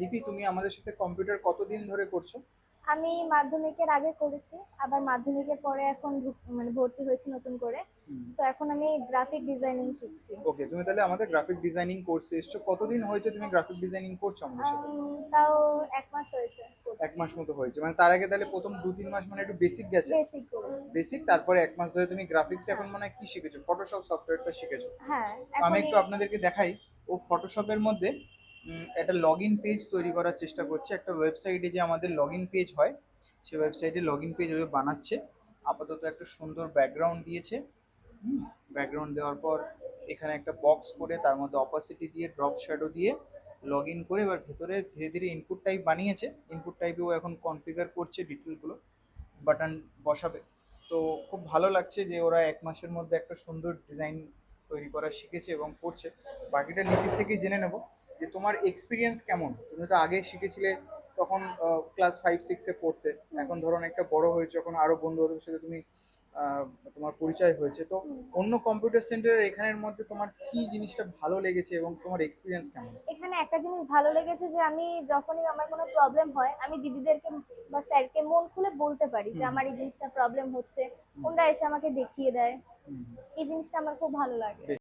লিপি, তুমি আমাদের সাথে কম্পিউটার কতদিন ধরে করছো? আমি মাধ্যমিকের আগে করেছি, আবার মাধ্যমিকের পরে এখন মানে ভর্তি হয়েছি নতুন করে। তো এখন আমি গ্রাফিক ডিজাইনিং শিখছি। ওকে, তুমি তাহলে আমাদের গ্রাফিক ডিজাইনিং কোর্সে এসছো। কতদিন হয়েছে তুমি গ্রাফিক ডিজাইনিং করছো আমাদের সাথে? তাও 1 মাস হয়েছে এক করছি। মাস মতো হয়েছে, মানে তার আগে তাহলে প্রথম 2-3 মাস মানে একটু বেসিক গেছে। বেসিক করেছি। বেসিক, তারপরে 1 মাস ধরে তুমি গ্রাফিক্সে হ্যাঁ। এখন মানে কি শিখেছো? ফটোশপ সফটওয়্যারটা শিখেছো। হ্যাঁ। তো আমি এখনই। একটু আপনাদেরকে দেখাই। ও ফটোশপের মধ্যে একটা লগ ইন পেজ তৈরি করার চেষ্টা করছে। একটা ওয়েবসাইটে যে আমাদের লগ ইন পেজ হয়, সেই ওয়েবসাইটে লগ ইন পেজ ও বানাচ্ছে। আপাতত একটা সুন্দর ব্যাকগ্রাউন্ড দিয়েছে। ব্যাকগ্রাউন্ড দেওয়ার পর এখানে একটা বক্স করে তার মধ্যে অপাসিটি দিয়ে ড্রপ শ্যাডো দিয়ে লগ ইন করে এবার ভেতরে ধীরে ধীরে ইনপুট টাইপ বানিয়েছে। ইনপুট টাইপেও এখন কনফিগার করছে ডিটেলগুলো, বাটন বসাবে। তো খুব ভালো লাগছে যে ওরা 1 মাসের মধ্যে একটা সুন্দর ডিজাইন তৈরি করা শিখেছে এবং করছে। বাকিটা লিপির থেকে জেনে নেব যে তোমার এক্সপিরিয়েন্স কেমন। তুমি তো আগে শিখেছিলে, তখন ক্লাস 5-6-এ পড়তে। এখন ধরুন একটা বড় হয়েছে, যখন আরো বন্ধু বান্ধবের সাথে তুমি আহ, তোমার পরিচয় হয়েছে, তো অন্য কম্পিউটার সেন্টারের এখানের মধ্যে তোমার কি জিনিসটা ভালো লেগেছে এবং তোমার এক্সপিরিয়েন্স কেমন? এখানে একটা জিনিস ভালো লেগেছে যে আমি যখনই আমার কোনো প্রবলেম হয় আমি দিদিদেরকে বা স্যারকে মন খুলে বলতে পারি যে হুম আমার এই জিনিসটা প্রবলেম হচ্ছে। হুম ওনারা এসে আমাকে দেখিয়ে দেয়। হুম। এই জিনিসটা আমার খুব ভালো লাগে।